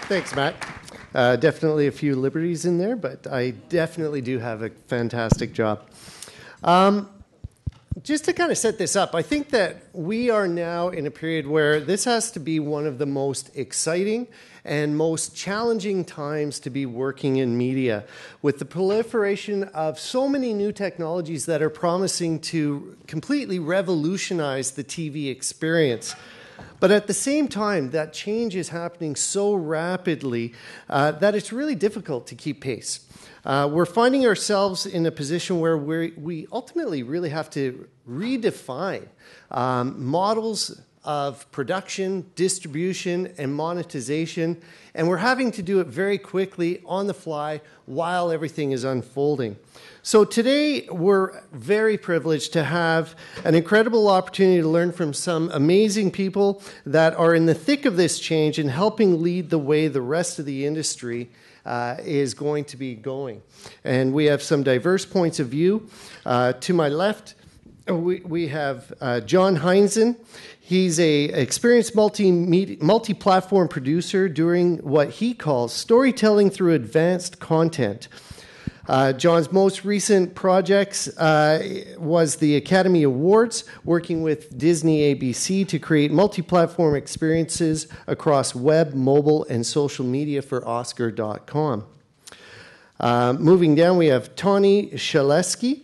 Thanks, Matt. Definitely a few liberties in there, but I definitely do have a fantastic job. Just to kind of set this up, I think that we are now in a period where this has to be one of the most exciting and most challenging times to be working in media, with the proliferation of so many new technologies that are promising to completely revolutionize the TV experience. But at the same time, that change is happening so rapidly that it's really difficult to keep pace. We're finding ourselves in a position where we ultimately really have to redefine models of production, distribution, and monetization, and we're having to do it very quickly on the fly while everything is unfolding. So today, we're very privileged to have an incredible opportunity to learn from some amazing people that are in the thick of this change and helping lead the way the rest of the industry is going to be going. And we have some diverse points of view. To my left, we have John Heinsen. He's an experienced multi-platform producer doing what he calls storytelling through advanced content. John's most recent projects was the Academy Awards, working with Disney ABC to create multi-platform experiences across web, mobile, and social media for Oscar.com. Moving down, we have Tawny Schlieski.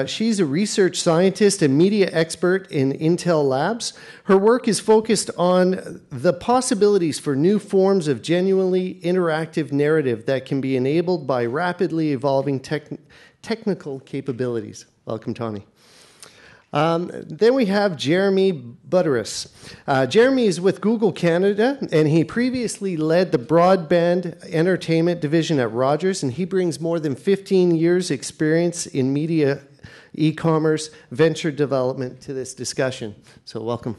She's a research scientist and media expert in Intel Labs. Her work is focused on the possibilities for new forms of genuinely interactive narrative that can be enabled by rapidly evolving technical capabilities. Welcome, Tawny. Then we have Jeremy Butteriss. Jeremy is with Google Canada, and he previously led the broadband entertainment division at Rogers, and he brings more than 15 years' experience in media, e-commerce, venture development to this discussion. So welcome.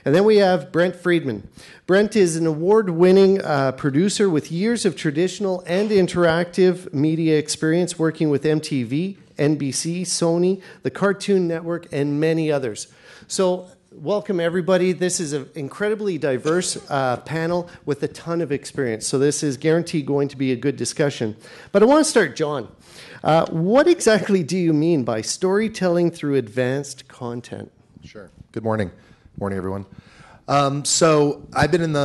And then we have Brent Friedman. Brent is an award-winning producer with years of traditional and interactive media experience working with MTV, NBC, Sony, the Cartoon Network, and many others. So welcome, everybody. This is an incredibly diverse panel with a ton of experience. So this is guaranteed going to be a good discussion. But I want to start, John. What exactly do you mean by storytelling through advanced content? Sure. Good morning. Morning, everyone. So I've been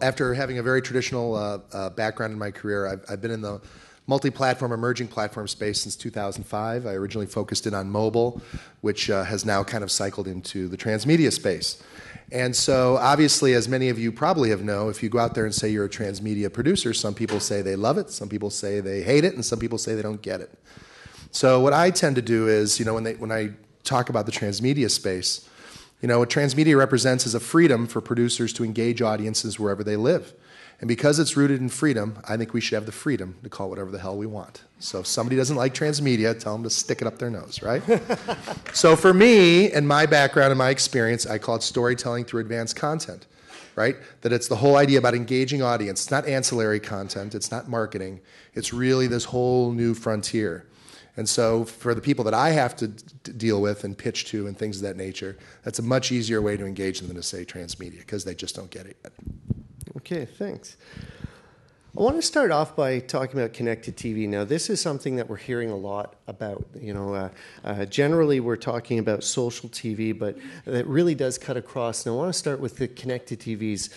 after having a very traditional background in my career, I've been in the multi-platform, emerging platform space since 2005. I originally focused in on mobile, which has now kind of cycled into the transmedia space. And so obviously, as many of you probably know, if you go out there and say you're a transmedia producer, some people say they love it, some people say they hate it, and some people say they don't get it. So what I tend to do is, when I talk about the transmedia space, what transmedia represents is a freedom for producers to engage audiences wherever they live. And because it's rooted in freedom, I think we should have the freedom to call it whatever the hell we want. So if somebody doesn't like transmedia, tell them to stick it up their nose, right? So for me, and my background and my experience, I call it storytelling through advanced content, right? That it's the whole idea about engaging audience. It's not ancillary content. It's not marketing. It's really this whole new frontier. And so for the people that I have to deal with and pitch to and things of that nature, that's a much easier way to engage them than to say transmedia, because they just don't get it yet. Okay, thanks. I want to start off by talking about connected TV. Now, this is something that we're hearing a lot about. Generally, we're talking about social TV, but it really does cut across. And I want to start with the connected TVs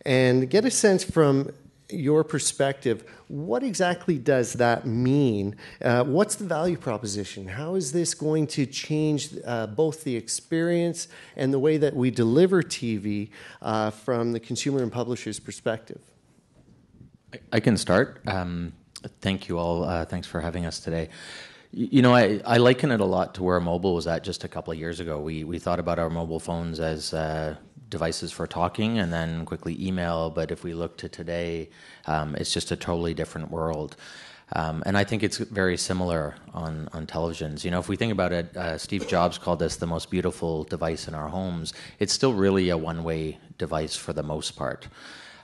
and get a sense from your perspective, what exactly does that mean? What's the value proposition? How is this going to change both the experience and the way that we deliver TV from the consumer and publisher's perspective? I can start. Thank you all. Thanks for having us today. I liken it a lot to where mobile was at just a couple of years ago. We thought about our mobile phones as devices for talking and then quickly email, but if we look to today, it's just a totally different world. And I think it's very similar on televisions. If we think about it, Steve Jobs called this the most beautiful device in our homes. It's still really a one-way device for the most part.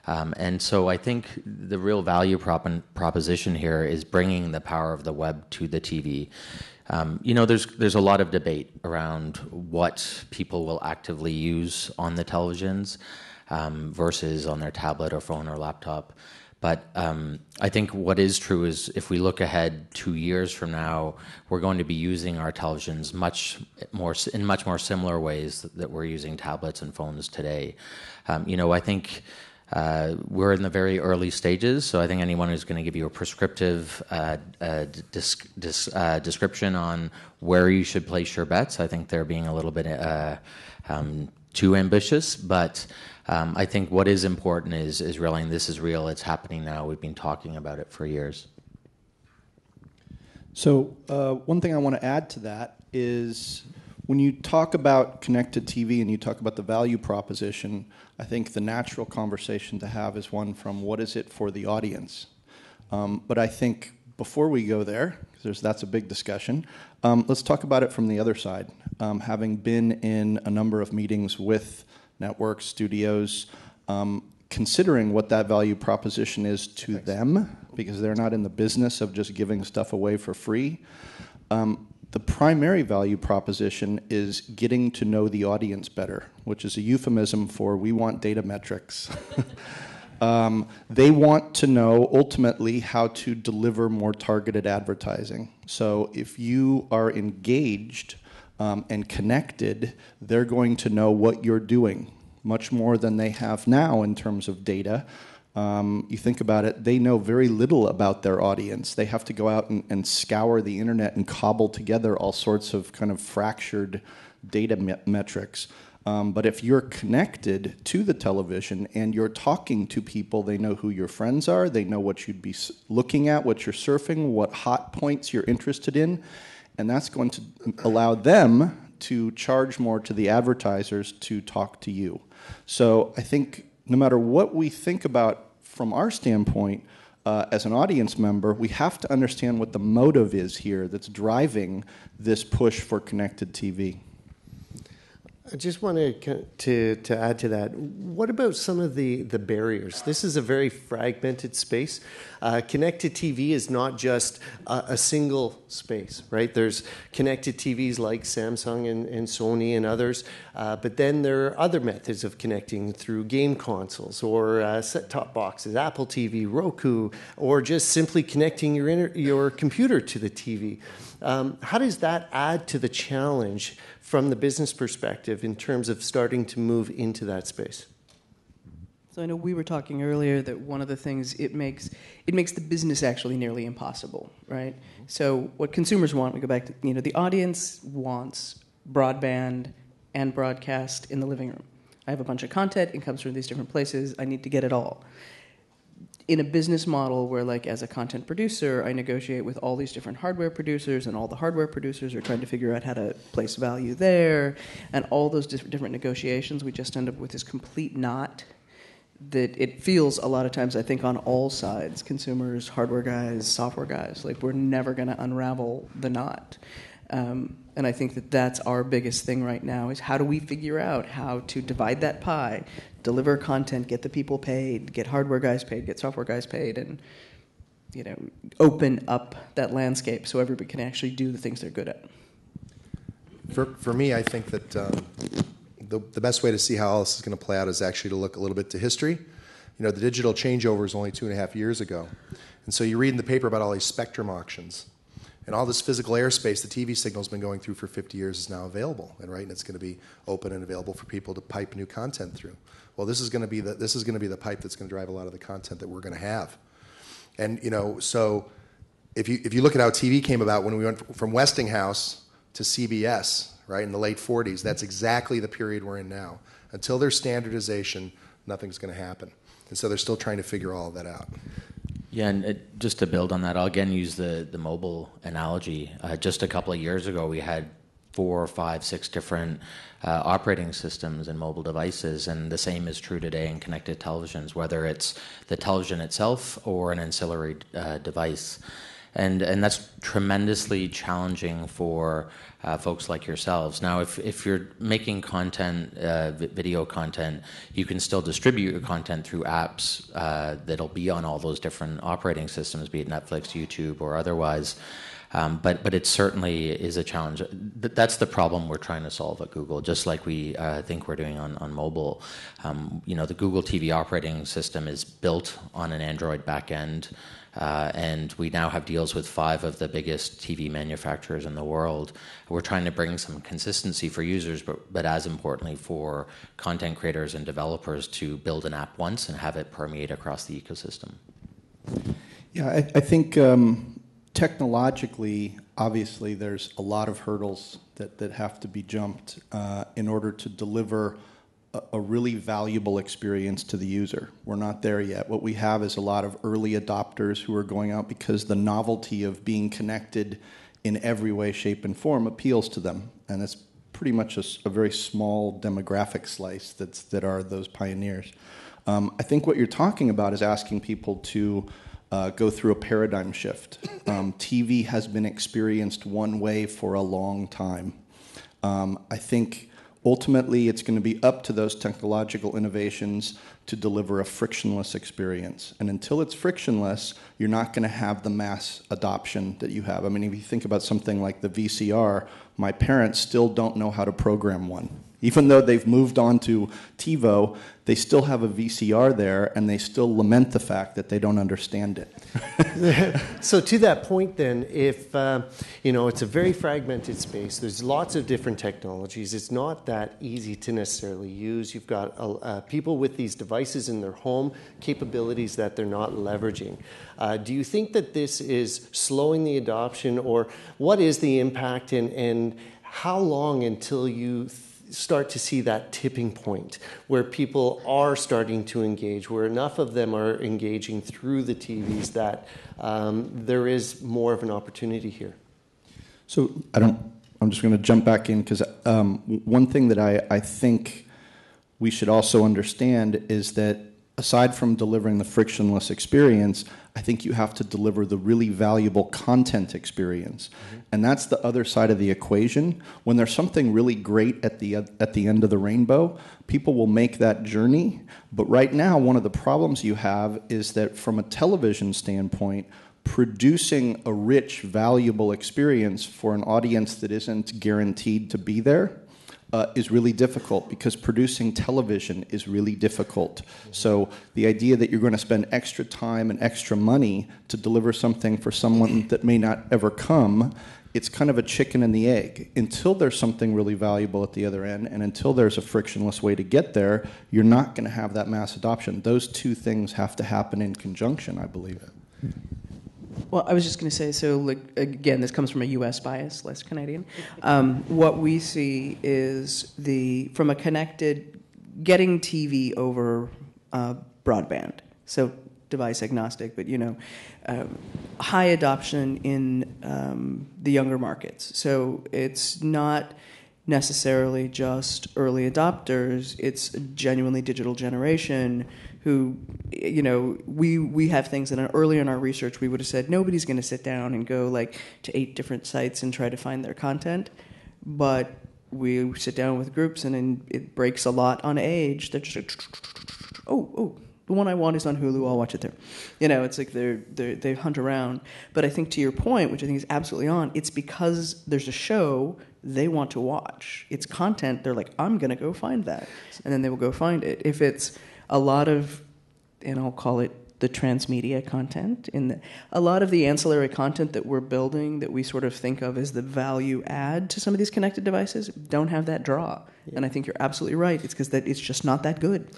And so I think the real value proposition here is bringing the power of the web to the TV. There's a lot of debate around what people will actively use on the televisions versus on their tablet or phone or laptop. But I think what is true is if we look ahead 2 years from now, we're going to be using our televisions in much more similar ways that we're using tablets and phones today. I think we're in the very early stages, so I think anyone who's going to give you a prescriptive description on where you should place your bets, I think they're being a little bit too ambitious. But I think what is important is realizing this is real, it's happening now, we've been talking about it for years. So one thing I want to add to that is when you talk about connected TV and you talk about the value proposition, I think the natural conversation to have is one from what is it for the audience? But I think before we go there, because that's a big discussion, let's talk about it from the other side. Having been in a number of meetings with networks, studios, considering what that value proposition is to them, because they're not in the business of just giving stuff away for free. The primary value proposition is getting to know the audience better, which is a euphemism for we want data metrics. They want to know ultimately how to deliver more targeted advertising. So if you are engaged and connected, they're going to know what you're doing much more than they have now in terms of data. You think about it, they know very little about their audience. They have to go out and scour the internet and cobble together all sorts of kind of fractured data metrics. But if you're connected to the television and you're talking to people, they know who your friends are, they know what you'd be looking at, what you're surfing, what hot points you're interested in, and that's going to allow them to charge more to the advertisers to talk to you. So I think no matter what we think about from our standpoint, as an audience member, we have to understand what the motive is here that's driving this push for connected TV. I just wanted to add to that. What about some of the barriers? This is a very fragmented space. Connected TV is not just a single space, right? There's connected TVs like Samsung and Sony and others, but then there are other methods of connecting through game consoles or set-top boxes, Apple TV, Roku, or just simply connecting your computer to the TV. How does that add to the challenge from the business perspective in terms of starting to move into that space? So I know we were talking earlier that one of the things it makes the business actually nearly impossible, right? So what consumers want, we go back to, the audience wants broadband and broadcast in the living room. I have a bunch of content, it comes from these different places, I need to get it all. In a business model where, like, as a content producer, I negotiate with all these different hardware producers, and all the hardware producers are trying to figure out how to place value there, and all those different negotiations, we just end up with this complete knot that it feels a lot of times, I think, on all sides, consumers, hardware guys, software guys, like we're never going to unravel the knot. And I think that that's our biggest thing right now is how do we figure out how to divide that pie, deliver content, get the people paid, get hardware guys paid, get software guys paid, and open up that landscape so everybody can actually do the things they're good at. For me, I think that the best way to see how all this is going to play out is actually to look a little bit to history. The digital changeover is only 2.5 years ago. And so you read in the paper about all these spectrum auctions. And all this physical airspace the TV signal's been going through for 50 years is now available, and it's going to be open and available for people to pipe new content through. Well, this is going to be the pipe that's going to drive a lot of the content that we're going to have. And so if you look at how TV came about when we went from Westinghouse to CBS, right, in the late 40s, that's exactly the period we're in now. Until there's standardization, nothing's going to happen. And so they're still trying to figure all of that out. Yeah, and just to build on that, I'll again use the mobile analogy. Just a couple of years ago, we had 4, 5, 6 different operating systems and mobile devices, and the same is true today in connected televisions, whether it's the television itself or an ancillary device. And that's tremendously challenging for folks like yourselves. Now, if you're making content, video content, you can still distribute your content through apps that'll be on all those different operating systems, be it Netflix, YouTube, or otherwise. But it certainly is a challenge. That's the problem we're trying to solve at Google, just like we think we're doing on mobile. The Google TV operating system is built on an Android backend, and we now have deals with 5 of the biggest TV manufacturers in the world. We're trying to bring some consistency for users, but as importantly for content creators and developers to build an app once and have it permeate across the ecosystem. Yeah, I think technologically, obviously, there's a lot of hurdles that have to be jumped in order to deliver a really valuable experience to the user. We're not there yet. What we have is a lot of early adopters who are going out because the novelty of being connected in every way, shape, and form appeals to them. And it's pretty much a very small demographic slice that are those pioneers. I think what you're talking about is asking people to go through a paradigm shift. TV has been experienced one way for a long time. I think ultimately it's going to be up to those technological innovations to deliver a frictionless experience. And until it's frictionless, you're not going to have the mass adoption that you have. I mean, if you think about something like the VCR, my parents still don't know how to program one. Even though they've moved on to TiVo, they still have a VCR there, and they still lament the fact that they don't understand it. So to that point then, if, it's a very fragmented space, there's lots of different technologies. It's not that easy to necessarily use. You've got people with these devices in their home, capabilities that they're not leveraging. Do you think that this is slowing the adoption, or what is the impact, and how long until you start to see that tipping point where people are starting to engage, where enough of them are engaging through the TVs that there is more of an opportunity here? So I'm just going to jump back in because one thing that I think we should also understand is that aside from delivering the frictionless experience, I think you have to deliver the really valuable content experience. Mm-hmm. And that's the other side of the equation. When there's something really great at the end of the rainbow, people will make that journey. But right now, one of the problems you have is that from a television standpoint, producing a rich, valuable experience for an audience that isn't guaranteed to be there is really difficult, because producing television is really difficult. So the idea that you're going to spend extra time and extra money to deliver something for someone that may not ever come, it's kind of a chicken and the egg. Until there's something really valuable at the other end, and until there's a frictionless way to get there, you're not going to have that mass adoption. Those two things have to happen in conjunction, I believe. Well, I was just going to say, so again, this comes from a U.S. bias, less Canadian. What we see is from a connected, getting TV over broadband, so device agnostic, but high adoption in the younger markets. So it's not necessarily just early adopters; it's a genuinely digital generation who, we have things that earlier in our research we would have said nobody's going to sit down and go to 8 different sites and try to find their content, but we sit down with groups and then it breaks a lot on age. They're just like, oh, the one I want is on Hulu. I'll watch it there. It's like they hunt around. But I think to your point, which I think is absolutely on, it's because there's a show they want to watch. It's content. They're like, I'm going to go find that, and then they will go find it. If it's a lot of, and I'll call it the transmedia content, a lot of the ancillary content that we're building that we sort of think of as the value add to some of these connected devices don't have that draw. Yeah. And I think you're absolutely right. It's because it's just not that good.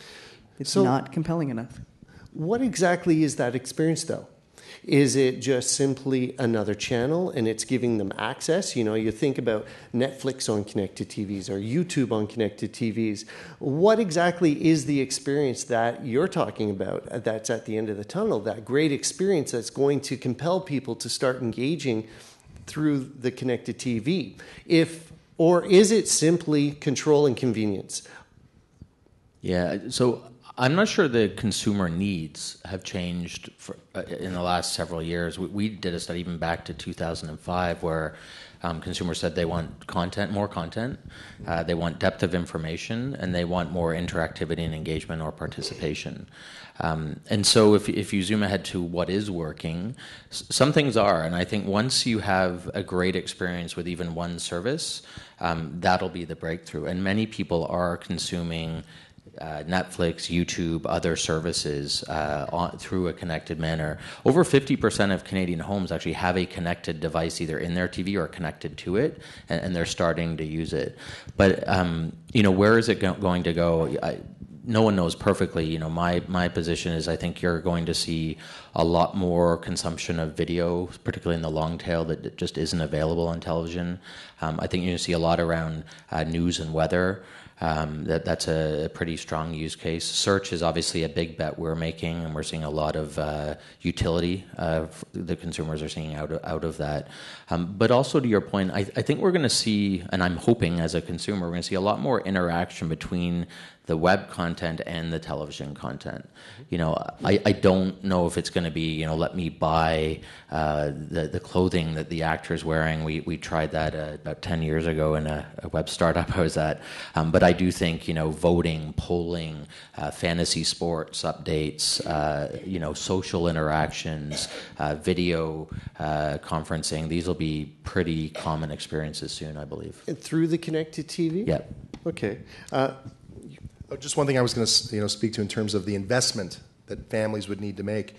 It's not compelling enough. What exactly is that experience, though? Is it just simply another channel and it's giving them access? You think about Netflix on connected TVs or YouTube on connected TVs. What exactly is the experience that you're talking about that's at the end of the tunnel, that great experience that's going to compel people to start engaging through the connected TV? Or is it simply control and convenience? Yeah, so I'm not sure the consumer needs have changed in the last several years. We did a study even back to 2005 where consumers said they want more content, they want depth of information, and they want more interactivity and engagement or participation. And so if you zoom ahead to what is working, some things are, and I think once you have a great experience with even one service, that'll be the breakthrough. And many people are consuming Netflix, YouTube, other services through a connected manner. Over 50% of Canadian homes actually have a connected device either in their TV or connected to it, and they're starting to use it. But where is it going to go? No one knows perfectly. My position is I think you're going to see a lot more consumption of video, particularly in the long tail that just isn't available on television. I think you're going to see a lot around news and weather. That's a pretty strong use case. Search is obviously a big bet we're making, and we're seeing a lot of utility the consumers are seeing out of that. But also to your point, I think we're going to see, and I'm hoping as a consumer, we're going to see a lot more interaction between the web content and the television content. I don't know if it's going to be, let me buy the clothing that the actor's wearing. We tried that about 10 years ago in a web startup I was at. But I do think, voting, polling, fantasy sports updates, social interactions, video conferencing, these will be pretty common experiences soon, I believe. And through the connected TV? Yeah. Okay. Just one thing I was going to speak to in terms of the investment that families would need to make.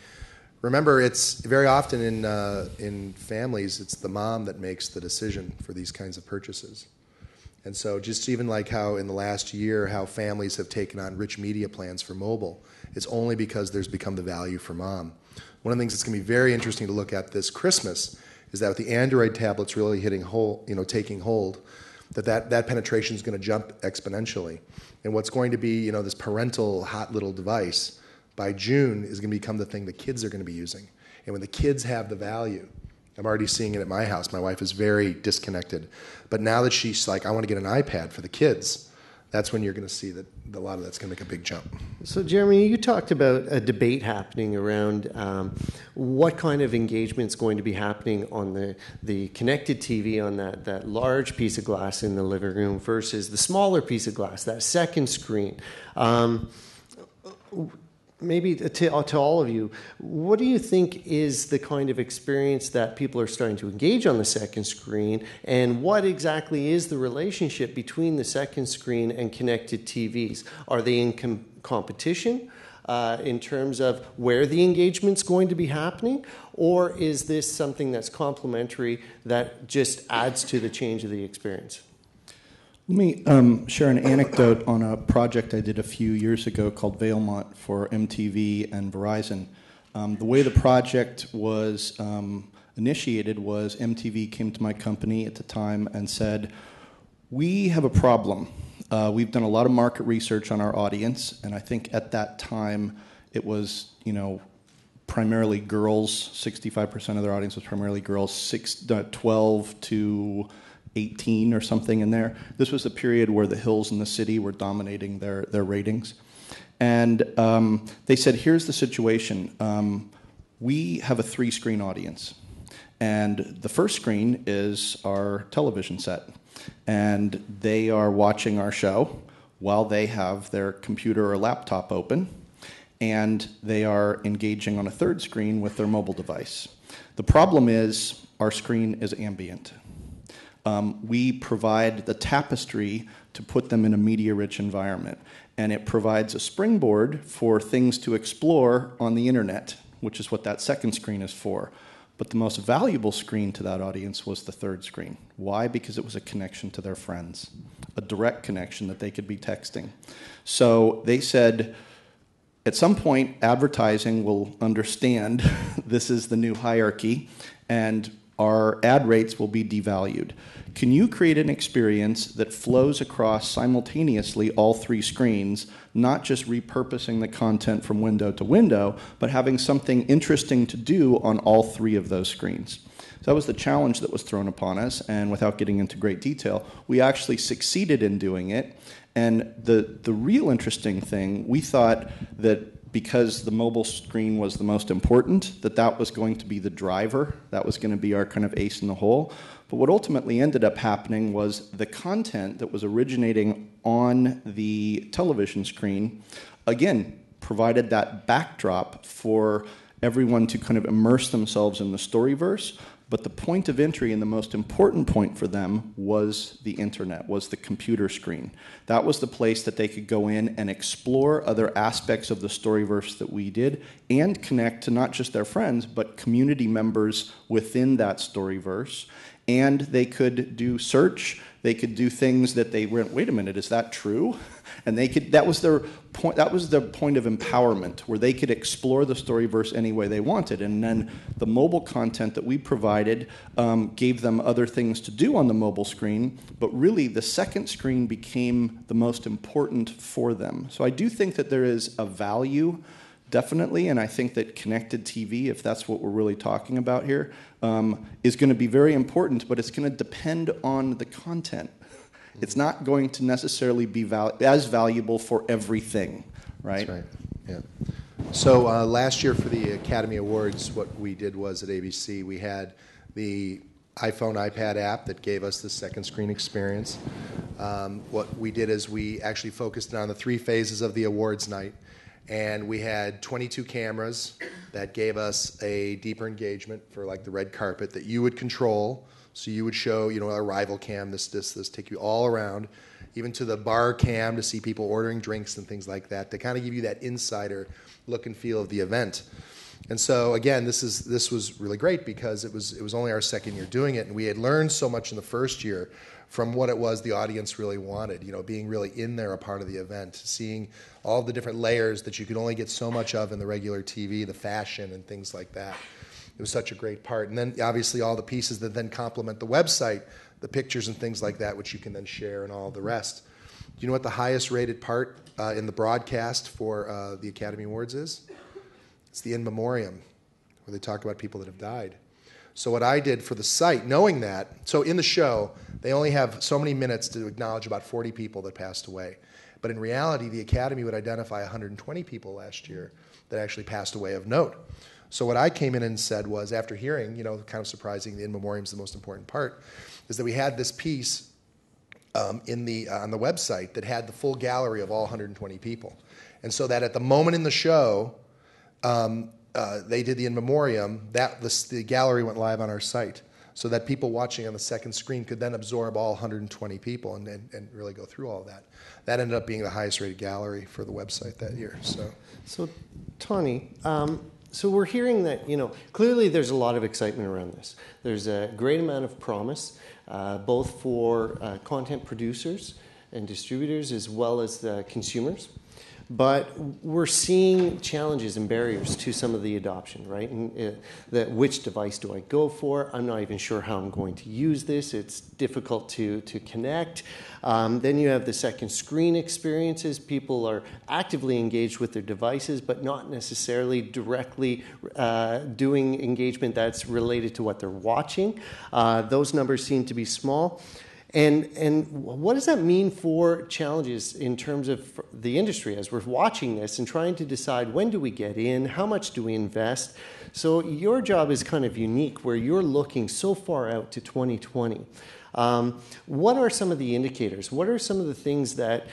Remember, it's very often in families, it's the mom that makes the decision for these kinds of purchases. And so just even like how in the last year, how families have taken on rich media plans for mobile, it's only because there's become the value for mom. One of the things that's going to be very interesting to look at this Christmas is that with the Android tablets really taking hold, that penetration is going to jump exponentially. And what's going to be, this parental hot little device by June is going to become the thing the kids are going to be using. And when the kids have the value, I'm already seeing it at my house. My wife is very disconnected. But now that she's like, I want to get an iPad for the kids, that's when you're going to see that a lot of that's going to make a big jump. So, Jeremy, you talked about a debate happening around what kind of engagement is going to be happening on the connected TV on that large piece of glass in the living room versus the smaller piece of glass, that second screen. Maybe to all of you, what do you think is the kind of experience that people are starting to engage on the second screen, and what exactly is the relationship between the second screen and connected TVs? Are they in competition in terms of where the engagement's going to be happening, or is this something that's complementary that just adds to the change of the experience? Let me share an anecdote on a project I did a few years ago called Valemont for MTV and Verizon. The way the project was initiated was MTV came to my company at the time and said, we have a problem. We've done a lot of market research on our audience, and I think at that time it was, primarily girls. 65% of their audience was primarily girls, 12 to 18 or something in there. This was the period where the hills in the city were dominating their ratings. And they said, here's the situation. We have a 3-screen audience. And the first screen is our television set. And they are watching our show while they have their computer or laptop open. And they are engaging on a third screen with their mobile device. The problem is our screen is ambient. We provide the tapestry to put them in a media-rich environment. And it provides a springboard for things to explore on the internet, which is what that second screen is for. But the most valuable screen to that audience was the third screen. Why? Because it was a connection to their friends, a direct connection that they could be texting. So they said, at some point, advertising will understand this is the new hierarchy, and our ad rates will be devalued. Can you create an experience that flows across simultaneously all 3 screens, not just repurposing the content from window to window, but having something interesting to do on all 3 of those screens? So that was the challenge that was thrown upon us, and without getting into great detail, we actually succeeded in doing it. And the real interesting thing, we thought that because the mobile screen was the most important, that was going to be the driver, that was going to be our kind of ace in the hole. But what ultimately ended up happening was the content that was originating on the television screen, again, provided that backdrop for everyone to kind of immerse themselves in the storyverse. But the point of entry and the most important point for them was the internet, was the computer screen. That was the place that they could go in and explore other aspects of the storyverse that we did and connect to not just their friends, but community members within that storyverse. And they could do search. They could do things that they went, wait a minute, is that true? And they could. That was their point. That was their point of empowerment, where they could explore the storyverse any way they wanted. And then the mobile content that we provided gave them other things to do on the mobile screen. But really, the second screen became the most important for them. So I do think that there is a value, definitely, and I think that connected TV, if that's what we're really talking about here, is going to be very important, but it's going to depend on the content. It's not going to necessarily be as valuable for everything, right? That's right, yeah. So last year for the Academy Awards, what we did was at ABC, we had the iPhone, iPad app that gave us the second screen experience. What we did is we actually focused on the 3 phases of the awards night. And we had 22 cameras that gave us a deeper engagement for like the red carpet that you would control. So you would show, a rival cam, this, take you all around, even to the bar cam to see people ordering drinks and things like that, to kind of give you that insider look and feel of the event. And so again, this was really great because it was only our second year doing it, and we had learned so much in the first year from what it was the audience really wanted, being really in there, a part of the event, seeing all the different layers that you could only get so much of in the regular TV, the fashion and things like that. It was such a great part. And then obviously all the pieces that then complement the website, the pictures and things like that, which you can then share and all the rest. Do you know what the highest rated part in the broadcast for the Academy Awards is? It's the in memoriam, where they talk about people that have died. So what I did for the site, knowing that, so in the show, they only have so many minutes to acknowledge about 40 people that passed away. But in reality, the Academy would identify 120 people last year that actually passed away of note. So what I came in and said was, after hearing, kind of surprising, the in memoriam is the most important part, is that we had this piece on the website that had the full gallery of all 120 people. And so that at the moment in the show, they did the in memoriam, the gallery went live on our site, so that people watching on the second screen could then absorb all 120 people and really go through all of that. That ended up being the highest rated gallery for the website that year. So Tawny, so we're hearing that, clearly there's a lot of excitement around this. There's a great amount of promise, both for content producers and distributors as well as the consumers. But we're seeing challenges and barriers to some of the adoption, right? And which device do I go for? I'm not even sure how I'm going to use this. It's difficult to connect. Then you have the second screen experiences. People are actively engaged with their devices, but not necessarily directly doing engagement that's related to what they're watching. Those numbers seem to be small. And what does that mean for challenges in terms of the industry as we're watching this and trying to decide when do we get in, how much do we invest? So your job is kind of unique where you're looking so far out to 2020. What are some of the indicators? What are some of the things that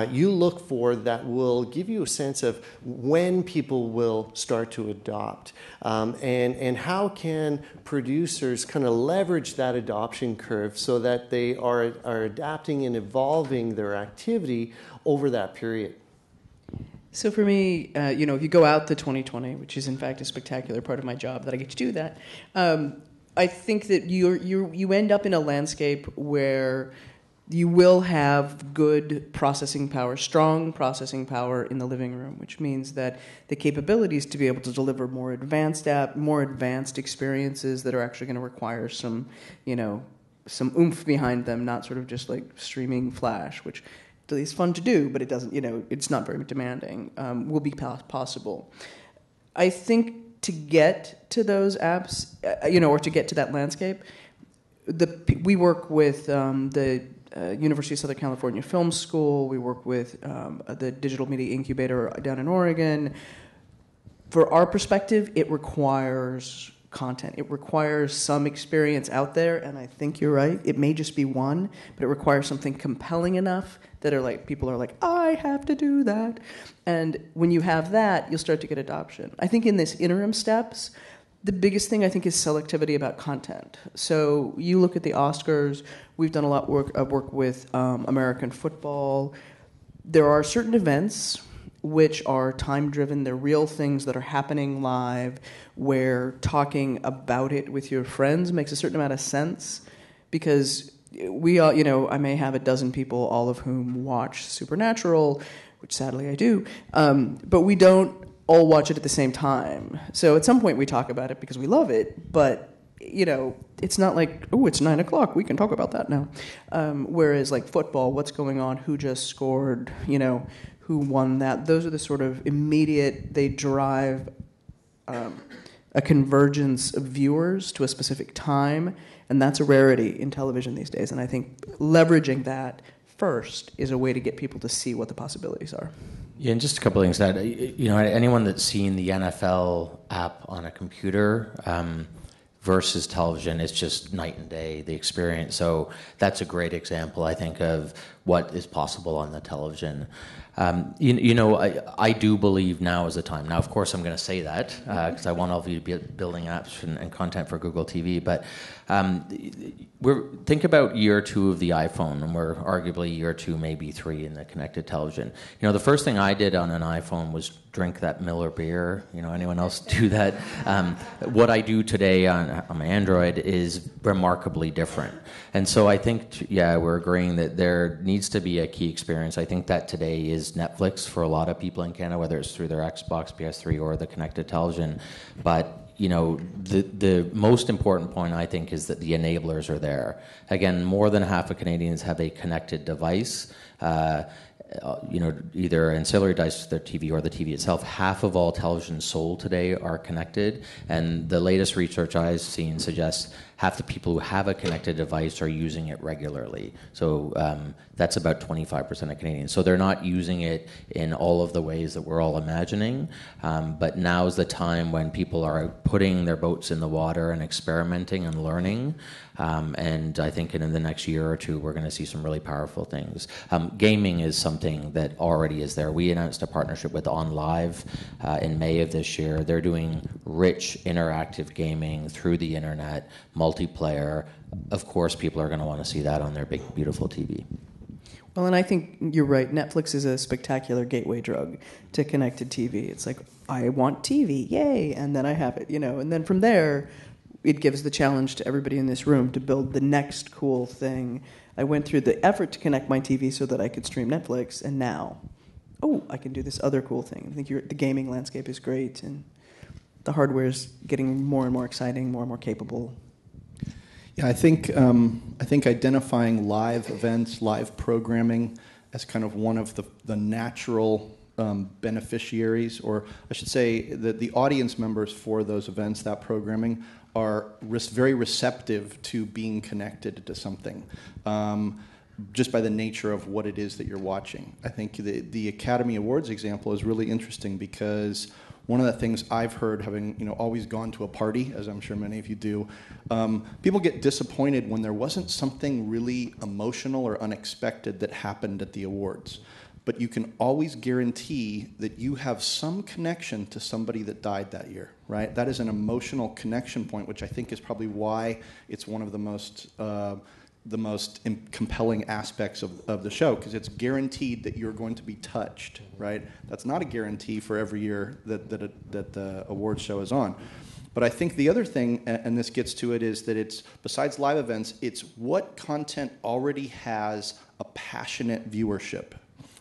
you look for that will give you a sense of when people will start to adopt? And how can producers kind of leverage that adoption curve so that they are adapting and evolving their activity over that period? So for me, if you go out to 2020, which is in fact a spectacular part of my job that I get to do that, I think that you end up in a landscape where you will have good processing power, strong processing power in the living room, which means that the capabilities to be able to deliver more advanced experiences that are actually going to require some oomph behind them, not sort of just like streaming Flash, which is fun to do, but it doesn't, it's not very demanding, will be possible. I think to get to those apps, or to get to that landscape, we work with the University of Southern California Film School. We work with the Digital Media Incubator down in Oregon. For our perspective, it requires content. It requires some experience out there, and I think you're right. It may just be one, but it requires something compelling enough that people are like, I have to do that. And when you have that, you'll start to get adoption. I think in this interim steps, the biggest thing I think is selectivity about content. So you look at the Oscars. We've done a lot of work with American football. There are certain events which are time-driven. They're real things that are happening live, where talking about it with your friends makes a certain amount of sense, because we all, I may have a dozen people, all of whom watch Supernatural, which sadly I do, but we don't all watch it at the same time. So at some point we talk about it because we love it, but it's not like, oh, it's 9 o'clock, we can talk about that now. Whereas like football, what's going on, who just scored, who won that, those are the sort of immediate, they drive a convergence of viewers to a specific time, and that's a rarity in television these days. And I think leveraging that first is a way to get people to see what the possibilities are. Yeah, and just a couple of things that, anyone that's seen the NFL app on a computer versus television, it's just night and day, the experience. So that's a great example, I think, of what is possible on the television. I do believe now is the time. Now, of course, I'm going to say that because I want all of you to be building apps and content for Google TV. But think about year 2 of the iPhone, and we're arguably year 2, maybe 3 in the connected television. The first thing I did on an iPhone was drink that Miller beer. Anyone else do that? What I do today on my Android is remarkably different. And so I think, we're agreeing that there needs to be a key experience. I think that today is Netflix for a lot of people in Canada, whether it's through their Xbox, PS3, or the connected television. But the most important point, I think, is that the enablers are there. Again, more than half of Canadians have a connected device, either ancillary device to their TV or the TV itself. Half of all televisions sold today are connected, and the latest research I've seen suggests half the people who have a connected device are using it regularly. So that's about 25% of Canadians. So they're not using it in all of the ways that we're all imagining, but now's the time when people are putting their boats in the water and experimenting and learning. And I think in the next year or two, we're going to see some really powerful things. Gaming is something that already is there. We announced a partnership with OnLive in May of this year. They're doing rich, interactive gaming through the internet, multiplayer. Of course, people are going to want to see that on their big, beautiful TV. Well, and I think you're right. Netflix is a spectacular gateway drug to connected TV. It's like, I want TV, yay, and then I have it, and then from there, it gives the challenge to everybody in this room to build the next cool thing. I went through the effort to connect my TV so that I could stream Netflix, and now, I can do this other cool thing. I think the gaming landscape is great, and the hardware is getting more and more exciting, more and more capable. Yeah, I think identifying live events, live programming as kind of one of the natural beneficiaries, or I should say that the audience members for those events, that programming, are very receptive to being connected to something, just by the nature of what it is that you're watching. I think the Academy Awards example is really interesting because one of the things I've heard, having always gone to a party, as I'm sure many of you do, people get disappointed when there wasn't something really emotional or unexpected that happened at the awards. But you can always guarantee that you have some connection to somebody that died that year, right? That is an emotional connection point, which I think is probably why it's one of the most compelling aspects of the show, because it's guaranteed that you're going to be touched, right? That's not a guarantee for every year that the awards show is on. But I think the other thing, and this gets to it, is that it's, besides live events, it's what content already has a passionate viewership.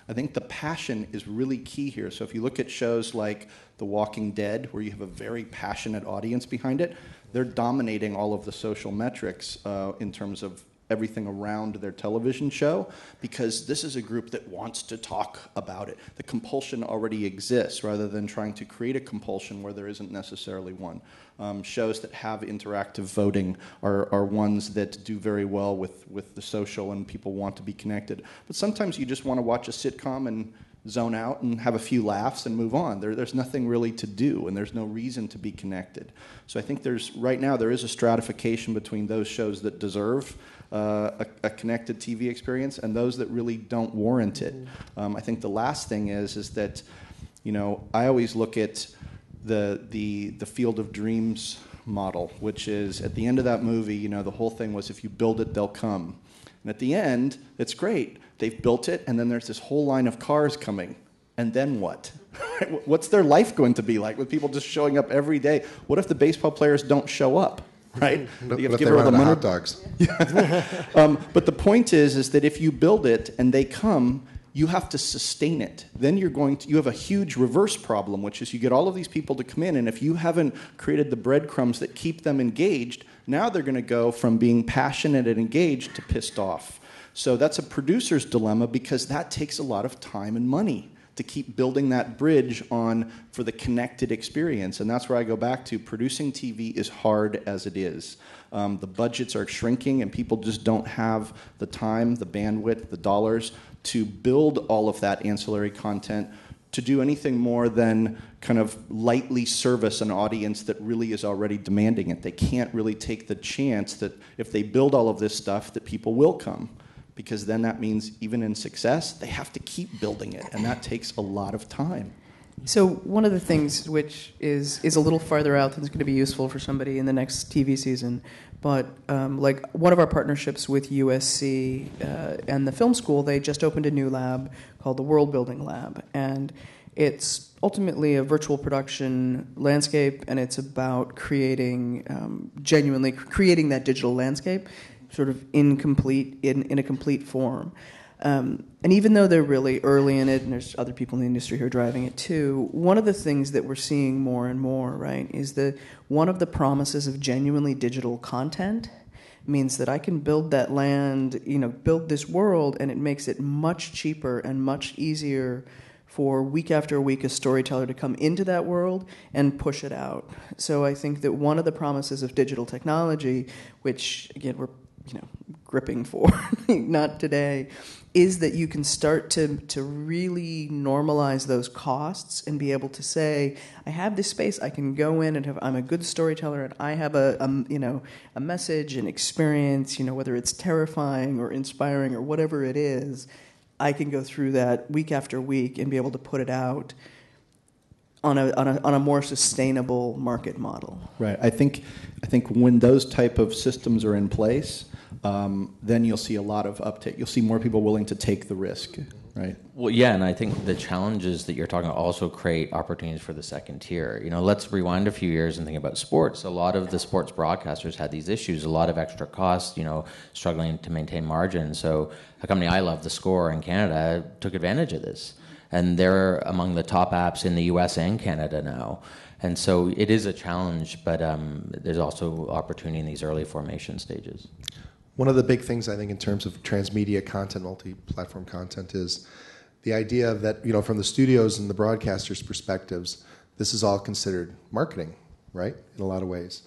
I think the passion is really key here. So if you look at shows like The Walking Dead, where you have a very passionate audience behind it, they're dominating all of the social metrics in terms of everything around their television show, because this is a group that wants to talk about it. The compulsion already exists, rather than trying to create a compulsion where there isn't necessarily one. Shows that have interactive voting are ones that do very well with the social, and people want to be connected. But sometimes you just want to watch a sitcom and zone out and have a few laughs and move on. There's nothing really to do, and there's no reason to be connected. So I think right now there is a stratification between those shows that deserve a connected TV experience and those that really don't warrant it. I think the last thing is that, I always look at the Field of Dreams model, which is at the end of that movie, the whole thing was, if you build it, they'll come. And at the end, it's great. They've built it, and then there's this whole line of cars coming. And then what? What's their life going to be like with people just showing up every day? What if the baseball players don't show up? Right? What if they run out of hot dogs? But the point is that if you build it and they come, you have to sustain it. Then you have a huge reverse problem, which is you get all of these people to come in, and if you haven't created the breadcrumbs that keep them engaged, now they're going to go from being passionate and engaged to pissed off. So that's a producer's dilemma, because that takes a lot of time and money to keep building that bridge for the connected experience. And that's where I go back to, producing TV is hard as it is. The budgets are shrinking, and people just don't have the time, the bandwidth, the dollars to build all of that ancillary content to do anything more than kind of lightly service an audience that really is already demanding it. They can't really take the chance that if they build all of this stuff, that people will come. Because then that means even in success, they have to keep building it, and that takes a lot of time. So one of the things which is a little farther out that's going to be useful for somebody in the next TV season, but like one of our partnerships with USC and the film school, they just opened a new lab called the World Building Lab, and it's ultimately a virtual production landscape, and it's about genuinely creating that digital landscape, sort of in a complete form. And even though they're really early in it, and there's other people in the industry who are driving it too, one of the things that we're seeing more and more, right, is that one of the promises of genuinely digital content means that I can build that land, build this world, and it makes it much cheaper and much easier for week after week a storyteller to come into that world and push it out. So I think that one of the promises of digital technology, which again we're gripping for, not today, is that you can start to really normalize those costs and be able to say, I have this space, I can go in and I'm a good storyteller, and I have a message and experience, whether it's terrifying or inspiring or whatever it is, I can go through that week after week and be able to put it out on a more sustainable market model. Right. I think when those type of systems are in place, then you'll see a lot of uptake. You'll see more people willing to take the risk, right? Well, yeah, and I think the challenges that you're talking about also create opportunities for the second tier. Let's rewind a few years and think about sports. A lot of the sports broadcasters had these issues, a lot of extra costs, struggling to maintain margin. So a company I love, The Score in Canada, took advantage of this. And they're among the top apps in the US and Canada now. And so it is a challenge, but there's also opportunity in these early formation stages. One of the big things, I think, in terms of transmedia content, multi-platform content, is the idea that, from the studios and the broadcasters' perspectives, this is all considered marketing, right, in a lot of ways.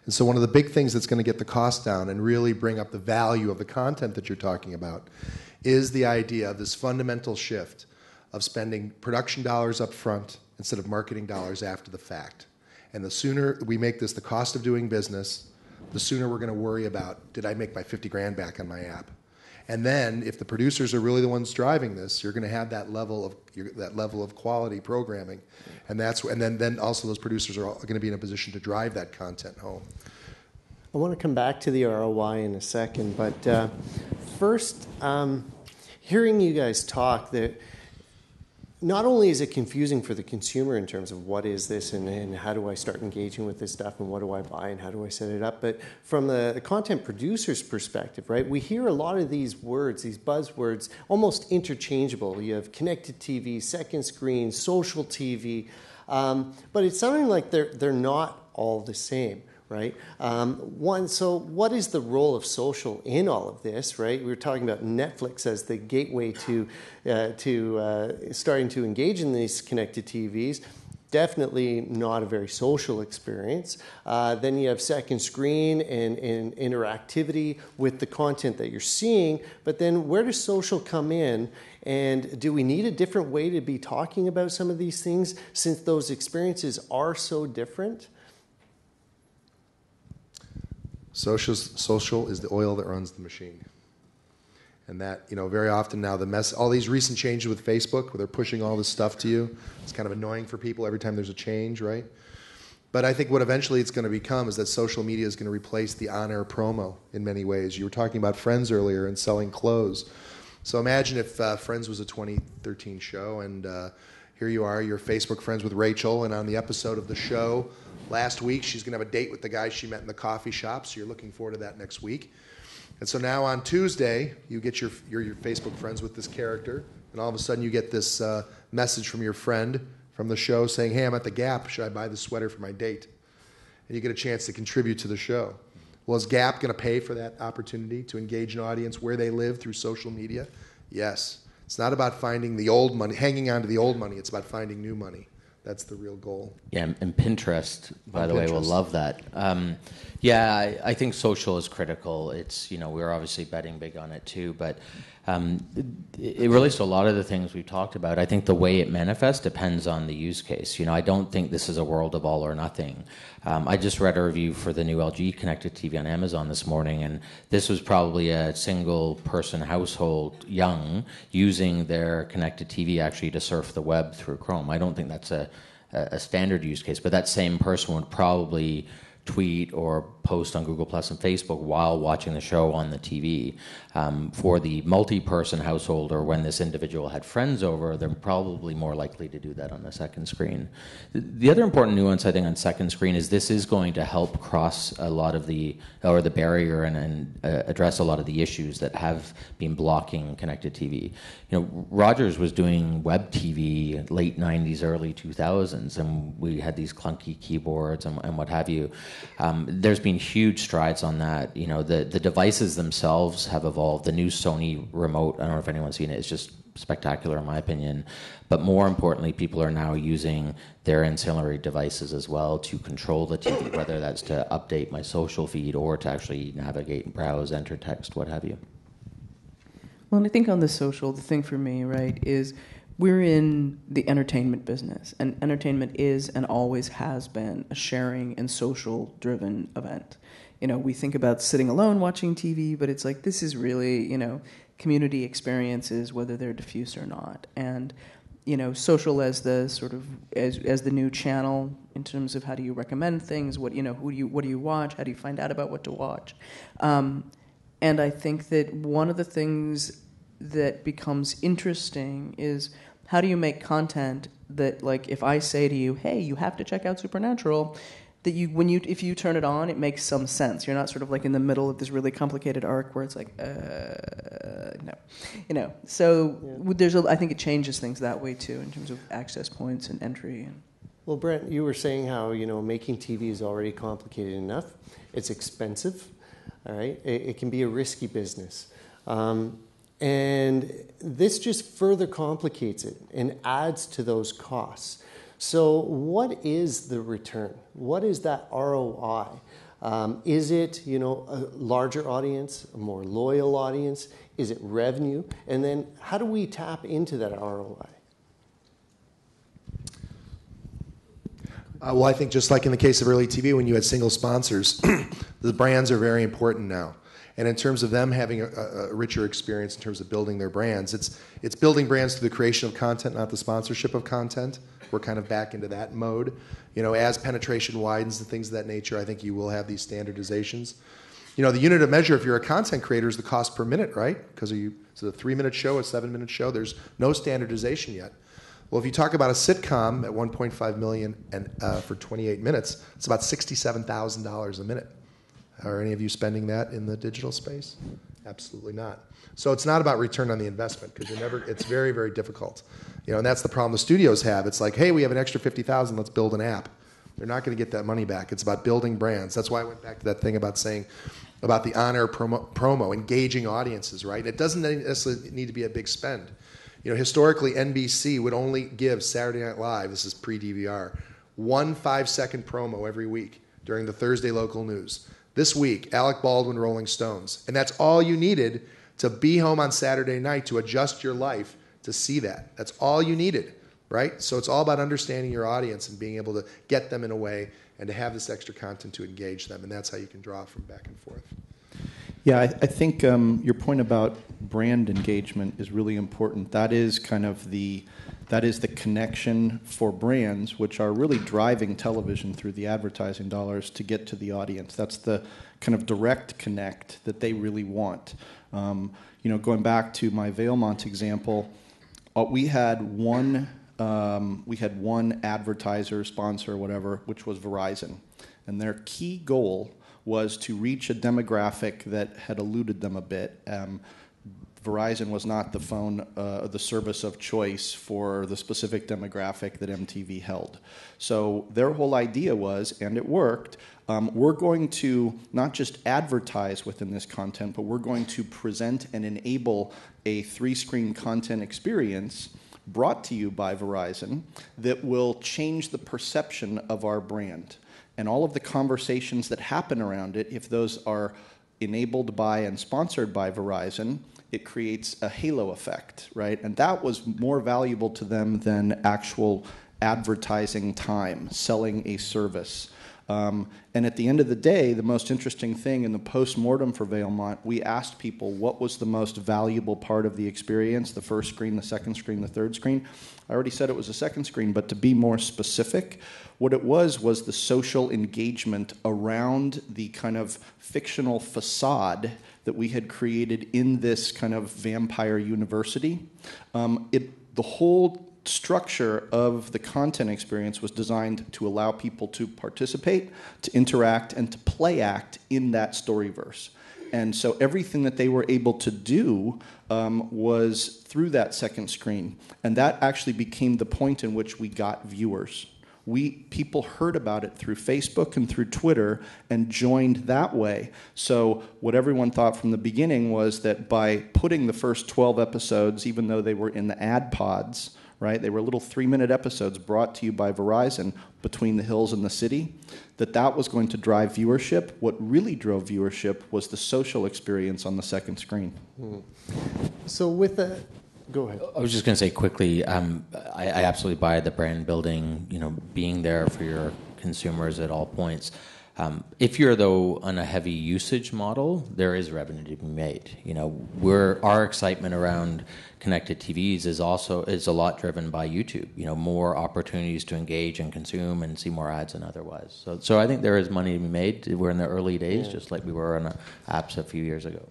And so one of the big things that's going to get the cost down and really bring up the value of the content that you're talking about is the idea of this fundamental shift of spending production dollars up front instead of marketing dollars after the fact. And the sooner we make this the cost of doing business, the sooner we're going to worry about, did I make my 50 grand back on my app? And then if the producers are really the ones driving this, you're going to have that level of quality programming. And then also those producers are going to be in a position to drive that content home. I want to come back to the ROI in a second, but first, hearing you guys talk, that not only is it confusing for the consumer in terms of what is this and how do I start engaging with this stuff and what do I buy and how do I set it up, but from the content producer's perspective, right, we hear a lot of these words, these buzzwords, almost interchangeable. You have connected TV, second screen, social TV, but it's sounding like they're not all the same. right? So what is the role of social in all of this, right? We were talking about Netflix as the gateway to starting to engage in these connected TVs. Definitely not a very social experience. Then you have second screen and interactivity with the content that you're seeing. But then where does social come in? And do we need a different way to be talking about some of these things since those experiences are so different? Social is the oil that runs the machine. And that, very often now all these recent changes with Facebook, where they're pushing all this stuff to you, it's kind of annoying for people every time there's a change, right? But I think what eventually it's going to become is that social media is going to replace the on-air promo in many ways. You were talking about Friends earlier and selling clothes. So imagine if Friends was a 2013 show, and here you are, you're Facebook friends with Rachel, and on the episode of the show last week, she's going to have a date with the guy she met in the coffee shop, so you're looking forward to that next week. And so now on Tuesday, you get your Facebook friends with this character, and all of a sudden you get this message from your friend from the show saying, hey, I'm at the Gap. Should I buy this sweater for my date? And you get a chance to contribute to the show. Well, is Gap going to pay for that opportunity to engage an audience where they live through social media? Yes. It's not about finding the old money, hanging on to the old money. It's about finding new money. That's the real goal. Yeah, and Pinterest, by the way, will love that. I think social is critical. It's, we're obviously betting big on it too, but it relates to a lot of the things we've talked about. I think the way it manifests depends on the use case. I don't think this is a world of all or nothing. I just read a review for the new LG connected TV on Amazon this morning, and this was probably a single person household, young, using their connected TV actually to surf the web through Chrome. I don't think that's a standard use case, but that same person would probably tweet or post on Google Plus and Facebook while watching the show on the TV. For the multi-person household, or when this individual had friends over, they're probably more likely to do that on the second screen. The other important nuance, I think, on second screen is this is going to help cross a lot of the barrier and address a lot of the issues that have been blocking connected TV. Rogers was doing web TV late 90s, early 2000s, and we had these clunky keyboards and what have you. There's been huge strides on that. The devices themselves have evolved. The new Sony remote, I don't know if anyone's seen it, it's just spectacular in my opinion. But more importantly, people are now using their ancillary devices as well to control the TV, whether that's to update my social feed or to actually navigate and browse, enter text, what have you. Well, and I think on the social, the thing for me, right, is we're in the entertainment business, and entertainment is and always has been a sharing and social-driven event. We think about sitting alone watching TV, but it's like this is really, community experiences, whether they're diffuse or not. And, social as the sort of as the new channel in terms of how do you recommend things, what do you watch, how do you find out about what to watch. And I think that one of the things that becomes interesting is how do you make content that, like, if I say to you, hey, you have to check out Supernatural, that if you turn it on, it makes some sense. You're not sort of like in the middle of this really complicated arc where it's like, no. So I think it changes things that way too in terms of access points and entry. Well, Brent, you were saying how making TV is already complicated enough. It's expensive, all right. It can be a risky business. And this just further complicates it and adds to those costs. So what is the return? What is that ROI? Is it, a larger audience, a more loyal audience? Is it revenue? And then how do we tap into that ROI? Well, I think just like in the case of early TV, when you had single sponsors, the brands are very important now. And in terms of them having a richer experience in terms of building their brands, it's building brands through the creation of content, not the sponsorship of content. We're kind of back into that mode. As penetration widens and things of that nature, I think you will have these standardizations. The unit of measure, if you're a content creator, is the cost per minute, right? Because it's a 3-minute show, a 7-minute show. There's no standardization yet. Well, if you talk about a sitcom at $1.5 million and for 28 minutes, it's about $67,000 a minute. Are any of you spending that in the digital space? Absolutely not. So it's not about return on the investment because it's very, very difficult. And that's the problem the studios have. It's like, hey, we have an extra $50,000, let's build an app. they're not going to get that money back. It's about building brands. That's why I went back to that thing about saying about the on-air promo, engaging audiences, right? It doesn't necessarily need to be a big spend. Historically, NBC would only give Saturday Night Live, this is pre-DVR, 1 5-second promo every week during the Thursday local news. This week, Alec Baldwin, Rolling Stones. And that's all you needed to be home on Saturday night to adjust your life to see that. That's all you needed, right? So it's all about understanding your audience and being able to get them in a way and to have this extra content to engage them. And that's how you can draw from back and forth. Yeah, I think your point about brand engagement is really important. That is the connection for brands, which are really driving television through the advertising dollars to get to the audience. That's the kind of direct connect that they really want. Going back to my Vailmont example, we had one advertiser, sponsor, whatever, which was Verizon, and their key goal was to reach a demographic that had eluded them a bit. Verizon was not the phone, the service of choice for the specific demographic that MTV held. So their whole idea was, and it worked, we're going to not just advertise within this content, but we're going to present and enable a 3-screen content experience brought to you by Verizon that will change the perception of our brand. And all of the conversations that happen around it, if those are enabled by and sponsored by Verizon, it creates a halo effect, right? And that was more valuable to them than actual advertising time, selling a service. And at the end of the day, the most interesting thing in the post-mortem for Vailmont, we asked people what was the most valuable part of the experience, the first screen, the second screen, the third screen. I already said it was the second screen, but to be more specific, what it was the social engagement around the kind of fictional facade that we had created in this kind of vampire university. The whole structure of the content experience was designed to allow people to participate, to interact, and to play act in that storyverse. And so everything that they were able to do was through that second screen. And that actually became the point in which we got viewers. People heard about it through Facebook and through Twitter and joined that way. So what everyone thought from the beginning was that by putting the first 12 episodes, even though they were in the ad pods, right, they were little 3-minute episodes brought to you by Verizon between the hills and the city, that was going to drive viewership. What really drove viewership was the social experience on the second screen. So with that, go ahead. I was just going to say quickly, I absolutely buy the brand building, being there for your consumers at all points. If you're, though, on a heavy usage model, there is revenue to be made. Our excitement around connected TVs is a lot driven by YouTube. More opportunities to engage and consume and see more ads than otherwise. So I think there is money to be made. We're in the early days, just like we were on apps a few years ago.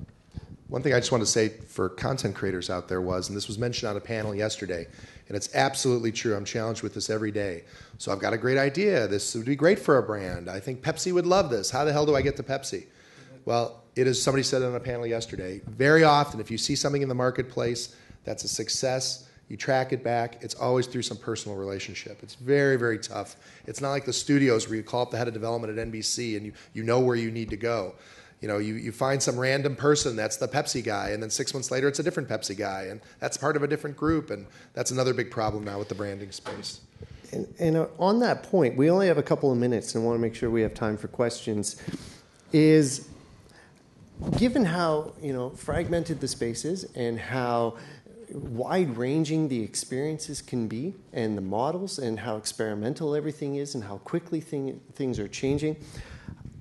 One thing I just want to say for content creators out there was, and this was mentioned on a panel yesterday, and it's absolutely true. I'm challenged with this every day. So I've got a great idea. This would be great for a brand. I think Pepsi would love this. How the hell do I get to Pepsi? Well, it is, somebody said on a panel yesterday, very often if you see something in the marketplace that's a success, you track it back, it's always through some personal relationship. It's very, very tough. It's not like the studios where you call up the head of development at NBC and you know where you need to go. You find some random person that's the Pepsi guy, and then 6 months later it's a different Pepsi guy, and that's part of a different group, and that's another big problem now with the branding space. And on that point, we only have a couple of minutes and want to make sure we have time for questions. Is given how fragmented the space is and how wide-ranging the experiences can be and the models and how experimental everything is and how quickly things are changing,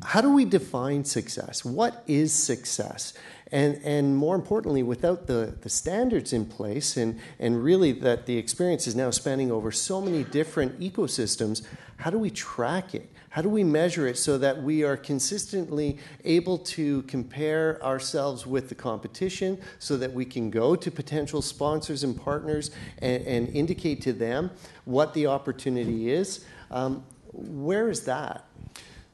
how do we define success? What is success? And more importantly, without the standards in place and really that the experience is now spanning over so many different ecosystems, how do we track it? How do we measure it so that we are consistently able to compare ourselves with the competition so that we can go to potential sponsors and partners and indicate to them what the opportunity is? Where is that?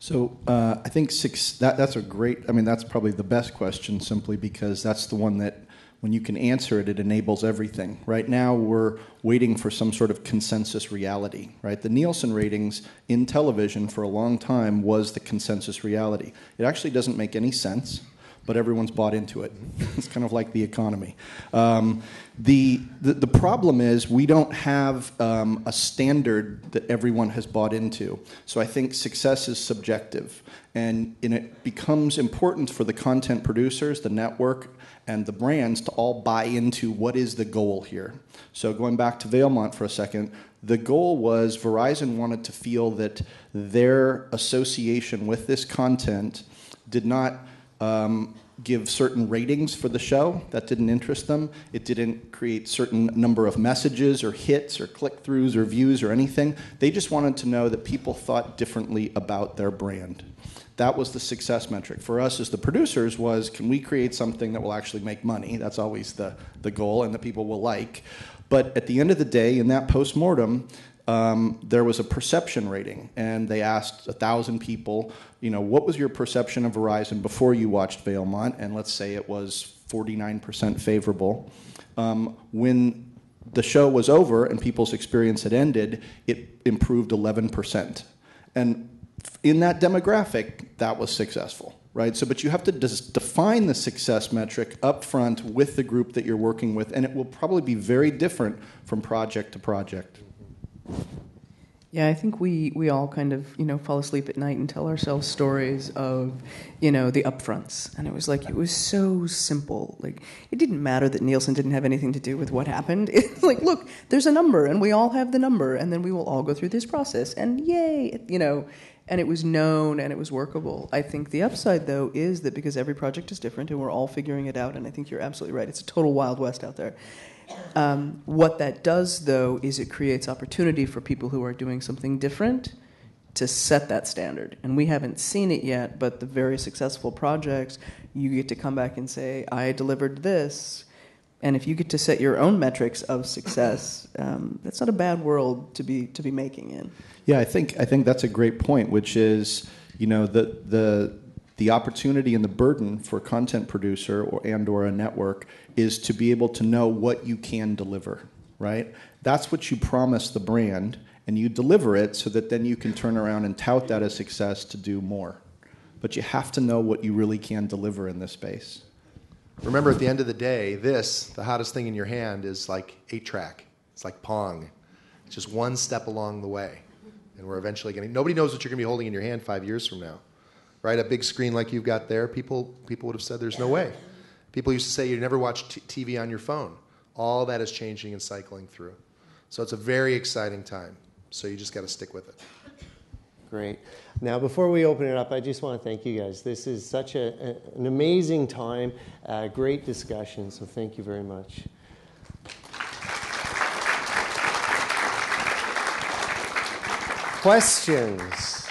So I think that's a great, that's probably the best question simply because that's the one that when you can answer it, it enables everything. Right now, we're waiting for some sort of consensus reality, right? The Nielsen ratings in television for a long time was the consensus reality. It actually doesn't make any sense, but everyone's bought into it. It's kind of like the economy. The problem is we don't have a standard that everyone has bought into. So I think success is subjective. And it becomes important for the content producers, the network, and the brands to all buy into what is the goal here. So going back to Valemont for a second, the goal was Verizon wanted to feel that their association with this content did not give certain ratings for the show. That didn't interest them. It didn't create certain number of messages or hits or click-throughs or views or anything. They just wanted to know that people thought differently about their brand. That was the success metric. For us as the producers was, can we create something that will actually make money? That's always the goal and that people will like. But at the end of the day, in that postmortem, there was a perception rating, and they asked 1,000 people, what was your perception of Verizon before you watched Valemont? And let's say it was 49% favorable. When the show was over and people's experience had ended, it improved 11%. And in that demographic, that was successful, right? So, but you have to define the success metric up front with the group that you're working with, and it will probably be very different from project to project. Yeah, I think we all kind of, fall asleep at night and tell ourselves stories of, the upfronts. And it was so simple. Like, it didn't matter that Nielsen didn't have anything to do with what happened. It's like, look, there's a number, and we all have the number, and then we will all go through this process, and yay, and it was known and it was workable. I think the upside, though, is that because every project is different and we're all figuring it out, and I think you're absolutely right, it's a total Wild West out there. What that does, though, is it creates opportunity for people who are doing something different to set that standard. And we haven't seen it yet, but the very successful projects, you get to come back and say, I delivered this. And if you get to set your own metrics of success, that's not a bad world to be making in. Yeah, I think that's a great point, which is, the opportunity and the burden for a content producer or a network is to be able to know what you can deliver, right? That's what you promise the brand, and you deliver it so that then you can turn around and tout that as success to do more. But you have to know what you really can deliver in this space. Remember, at the end of the day, the hottest thing in your hand, is like 8-track. It's like Pong. It's just one step along the way. And we're eventually nobody knows what you're going to be holding in your hand 5 years from now. Right? A big screen like you've got there, people would have said there's no way. People used to say you never watch TV on your phone. All that is changing and cycling through. So it's a very exciting time. So you just got to stick with it. Great. Now, before we open it up, I just want to thank you guys. This is such an amazing time, great discussion, so thank you very much. Questions?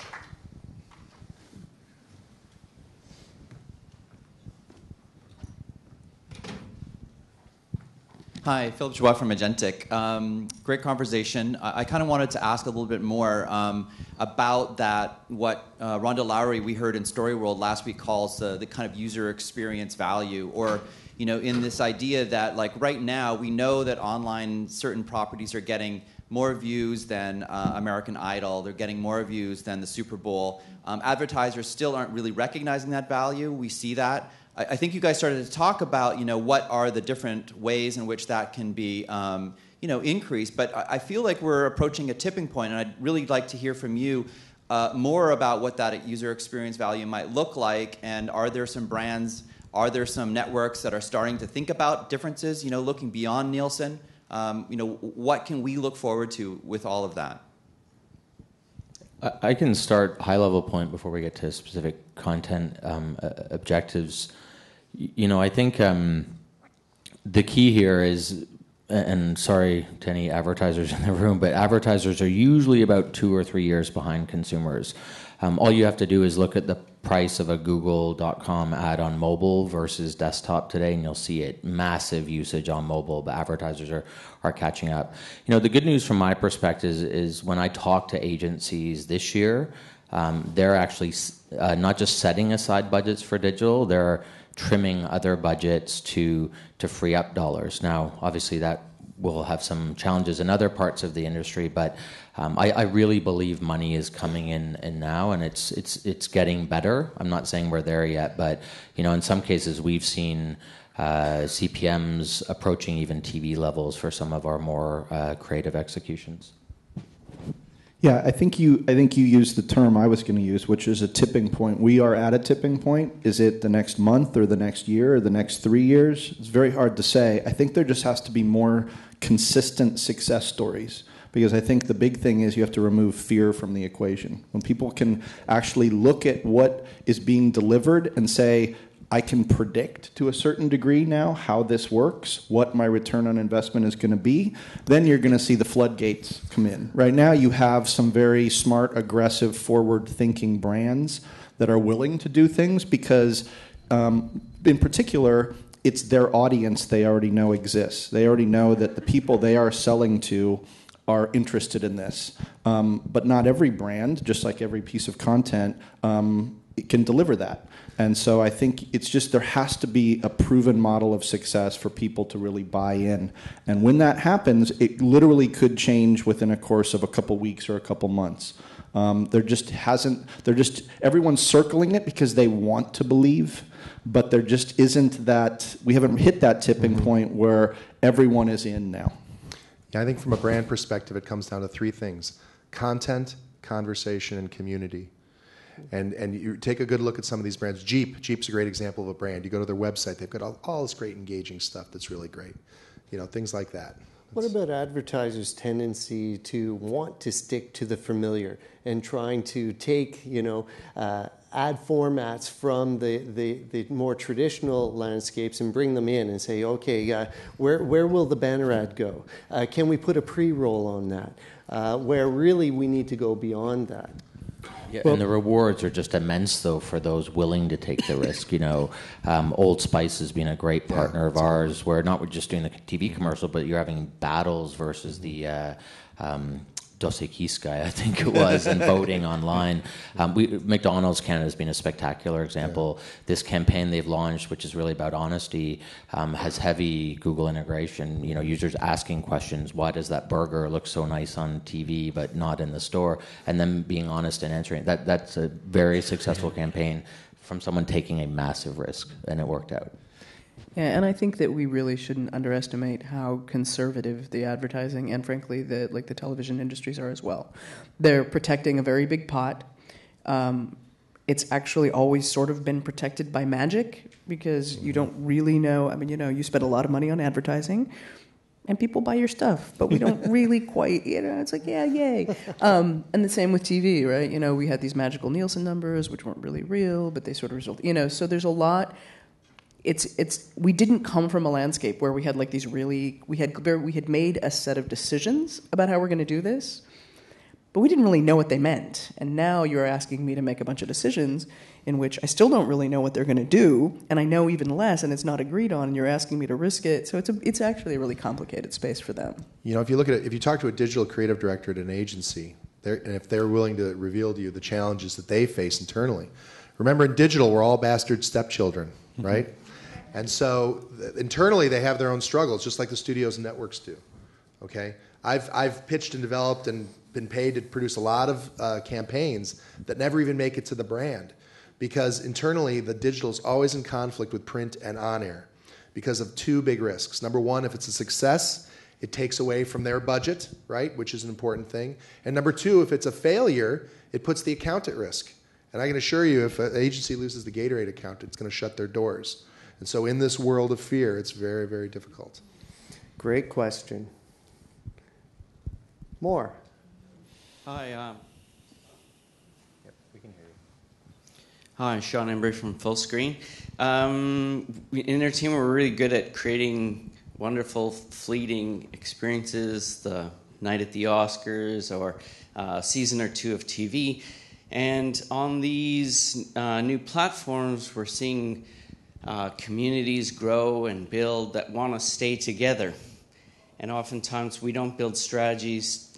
Hi, Philip Joie from Magentic. Great conversation. I kind of wanted to ask a little bit more about that, what Rhonda Lowry, we heard in Story World last week, calls the kind of user experience value, or in this idea that, like, right now we know that online certain properties are getting more views than American Idol. They're getting more views than the Super Bowl. Advertisers still aren't really recognizing that value. We see that. I think you guys started to talk about, what are the different ways in which that can be, increased. But I feel like we're approaching a tipping point, and I'd really like to hear from you more about what that user experience value might look like. And are there some brands, are there some networks that are starting to think about differences, looking beyond Nielsen? What can we look forward to with all of that? I can start high-level point before we get to specific content objectives. I think the key here is, and sorry to any advertisers in the room, but advertisers are usually about 2 or 3 years behind consumers. All you have to do is look at the price of a Google.com ad on mobile versus desktop today, and you'll see it. Massive usage on mobile, but advertisers are catching up. The good news from my perspective is when I talk to agencies this year, they're actually not just setting aside budgets for digital, they're trimming other budgets to free up dollars. Now, obviously, that will have some challenges in other parts of the industry, but I really believe money is coming in now, and it's getting better. I'm not saying we're there yet, but in some cases we've seen CPMs approaching even TV levels for some of our more creative executions. Yeah, I think you used the term I was going to use, which is a tipping point. We are at a tipping point. Is it the next month or the next year or the next 3 years? It's very hard to say. I think there just has to be more consistent success stories, because I think the big thing is you have to remove fear from the equation. When people can actually look at what is being delivered and say, I can predict to a certain degree now how this works, what my return on investment is going to be, then you're going to see the floodgates come in. Right now you have some very smart, aggressive, forward-thinking brands that are willing to do things because, in particular, it's their audience they already know exists. They already know that the people they are selling to are interested in this. But not every brand, just like every piece of content, it can deliver that. And so I think it's just there has to be a proven model of success for people to really buy in. And when that happens, it literally could change within a course of a couple weeks or a couple months. Everyone's circling it because they want to believe, but there just isn't that, we haven't hit that tipping point where everyone is in now. Yeah, I think from a brand perspective, it comes down to three things: content, conversation, and community. And you take a good look at some of these brands. Jeep's a great example of a brand. You go to their website, they've got all this great engaging stuff that's really great. Things like that. What about advertisers' tendency to want to stick to the familiar and trying to take, ad formats from the more traditional landscapes and bring them in and say, okay, where will the banner ad go? Can we put a pre-roll on that? Where really we need to go beyond that. Yeah, and the rewards are just immense, though, for those willing to take the risk. Old Spice has been a great partner of ours, where not we're just doing the TV commercial, but you're having battles versus the Dos Equis guy, I think it was, and voting online. McDonald's Canada has been a spectacular example. This campaign they've launched, which is really about honesty, has heavy Google integration. Users asking questions, why does that burger look so nice on TV but not in the store? And then being honest and answering. That's a very successful campaign from someone taking a massive risk, and it worked out. Yeah, and I think that we really shouldn't underestimate how conservative the advertising and, frankly, the television industries are as well. They're protecting a very big pot. It's actually always sort of been protected by magic because you don't really know. I mean, you spend a lot of money on advertising, and people buy your stuff, but we don't really quite. It's like, yeah, yay. And the same with TV, right? We had these magical Nielsen numbers, which weren't really real, but they sort of result. So there's a lot. We didn't come from a landscape where we had we had made a set of decisions about how we're going to do this, but we didn't really know what they meant. And now you're asking me to make a bunch of decisions in which I still don't really know what they're going to do, and I know even less, and it's not agreed on, and you're asking me to risk it. So it's actually a really complicated space for them. If you talk to a digital creative director at an agency, and if they're willing to reveal to you the challenges that they face internally, remember in digital we're all bastard stepchildren, right? And so internally they have their own struggles, just like the studios and networks do. Okay, I've pitched and developed and been paid to produce a lot of campaigns that never even make it to the brand, because internally the digital is always in conflict with print and on air because of two big risks. Number one, if it's a success, it takes away from their budget, right, which is an important thing. And number two, if it's a failure, it puts the account at risk. And I can assure you, if an agency loses the Gatorade account, it's going to shut their doors. And so in this world of fear, it's very, very difficult. Great question. More. Hi. Yep, we can hear you. Hi, Sean Embry from Full Screen. In our team, we're really good at creating wonderful, fleeting experiences, the night at the Oscars or a season or two of TV. And on these new platforms, we're seeing communities grow and build that want to stay together. And oftentimes we don't build strategies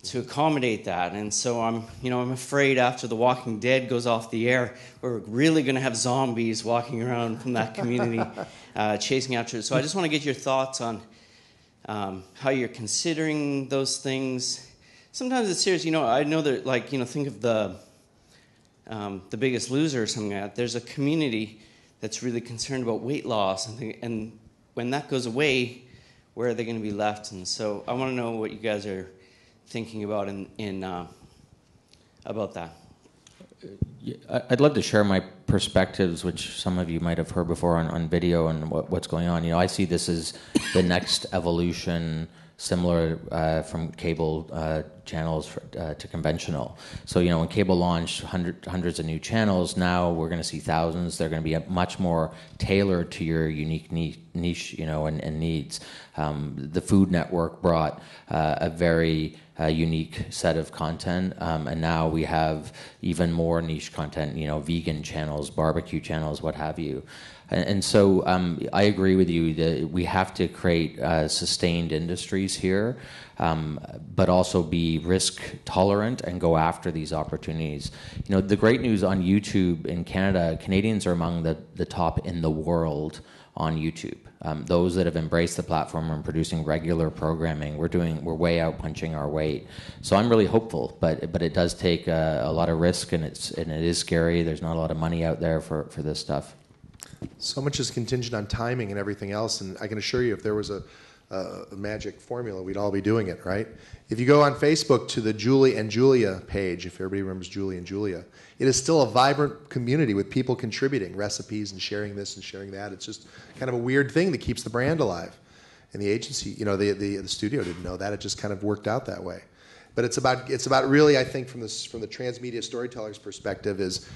to accommodate that. And so I'm afraid after The Walking Dead goes off the air, we're really going to have zombies walking around from that community chasing after it. So I just want to get your thoughts on how you're considering those things. Sometimes it's serious. I know that, think of The Biggest Loser or something like that. There's a community that's really concerned about weight loss, and when that goes away, where are they going to be left? And so I want to know what you guys are thinking about about that. I'd love to share my perspectives, which some of you might have heard before on video, and what's going on. I see this as the next evolution, similar from cable channels to conventional. So, when cable launched hundreds of new channels, now we're going to see thousands. They're going to be much more tailored to your unique niche, and needs. The Food Network brought a very unique set of content, and now we have even more niche content, vegan channels, barbecue channels, what have you. And so I agree with you that we have to create sustained industries here, but also be risk tolerant and go after these opportunities. The great news on YouTube in Canada, Canadians are among the top in the world on YouTube. Those that have embraced the platform and producing regular programming, we're way out punching our weight. So I'm really hopeful, but it does take a lot of risk, and it is scary. There's not a lot of money out there for this stuff. So much is contingent on timing and everything else, and I can assure you, if there was a magic formula, we'd all be doing it, right? If you go on Facebook to the Julie and Julia page, if everybody remembers Julie and Julia, it is still a vibrant community with people contributing recipes and sharing this and sharing that. It's just kind of a weird thing that keeps the brand alive. And the agency, the studio didn't know that. It just kind of worked out that way. But it's about really, I think, from the transmedia storyteller's perspective, is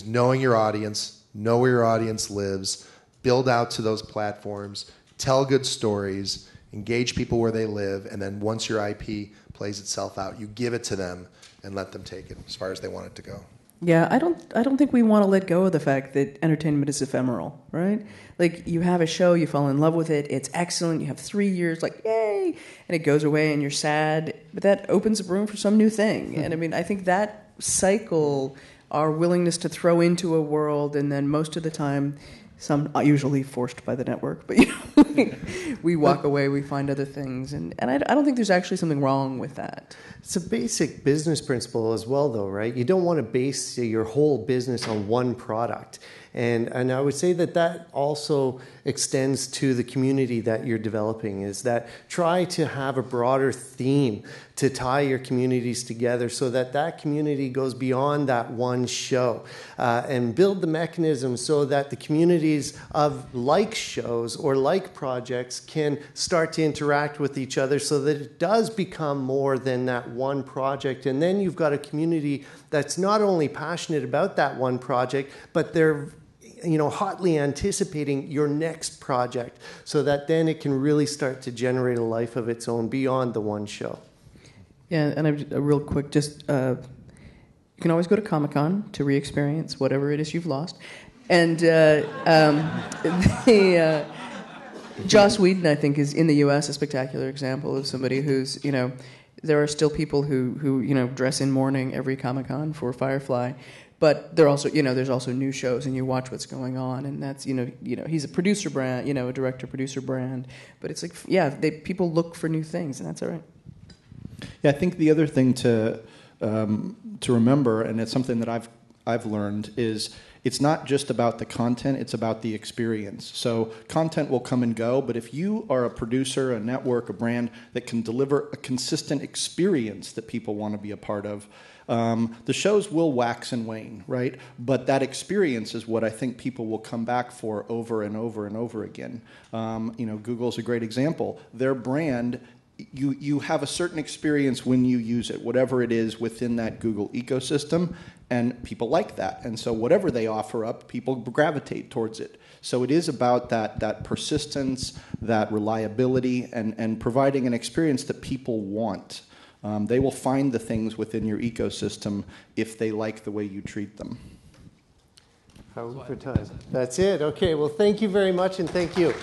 knowing your audience, know where your audience lives, build out to those platforms, tell good stories, engage people where they live, and then once your IP plays itself out, you give it to them and let them take it as far as they want it to go. Yeah, I don't think we want to let go of the fact that entertainment is ephemeral, right? Like, you have a show, you fall in love with it, it's excellent, you have 3 years, like, yay, and it goes away and you're sad, but that opens up room for some new thing. And I think that cycle, our willingness to throw into a world, and then most of the time, some usually forced by the network, but we walk away, we find other things, and I don't think there's actually something wrong with that. It's a basic business principle as well, though, right? You don't want to base your whole business on one product. And I would say that also extends to the community that you're developing, is that try to have a broader theme to tie your communities together so that community goes beyond that one show, and build the mechanism so that the communities of like shows or like projects can start to interact with each other so that it does become more than that one project. And then you've got a community that's not only passionate about that one project, but they're hotly anticipating your next project, so that then it can really start to generate a life of its own beyond the one show. Yeah, and real quick, just you can always go to Comic-Con to re-experience whatever it is you've lost. And Joss Whedon, I think, is in the U.S. a spectacular example of somebody who's, there are still people who dress in mourning every Comic-Con for Firefly. But there also, there's also new shows, and you watch what's going on, and that's, he's a producer brand, a director-producer brand. But it's like, people look for new things, and that's all right. Yeah, I think the other thing to remember, and it's something that I've learned, is it's not just about the content; it's about the experience. So content will come and go, but if you are a producer, a network, a brand that can deliver a consistent experience that people want to be a part of, the shows will wax and wane, right? But that experience is what I think people will come back for over and over and over again. Google's a great example. Their brand, you have a certain experience when you use it, whatever it is within that Google ecosystem, and people like that. And so whatever they offer up, people gravitate towards it. So it is about that persistence, that reliability, and providing an experience that people want. They will find the things within your ecosystem if they like the way you treat them. How are we for time? That's it. Okay, well, thank you very much, and thank you.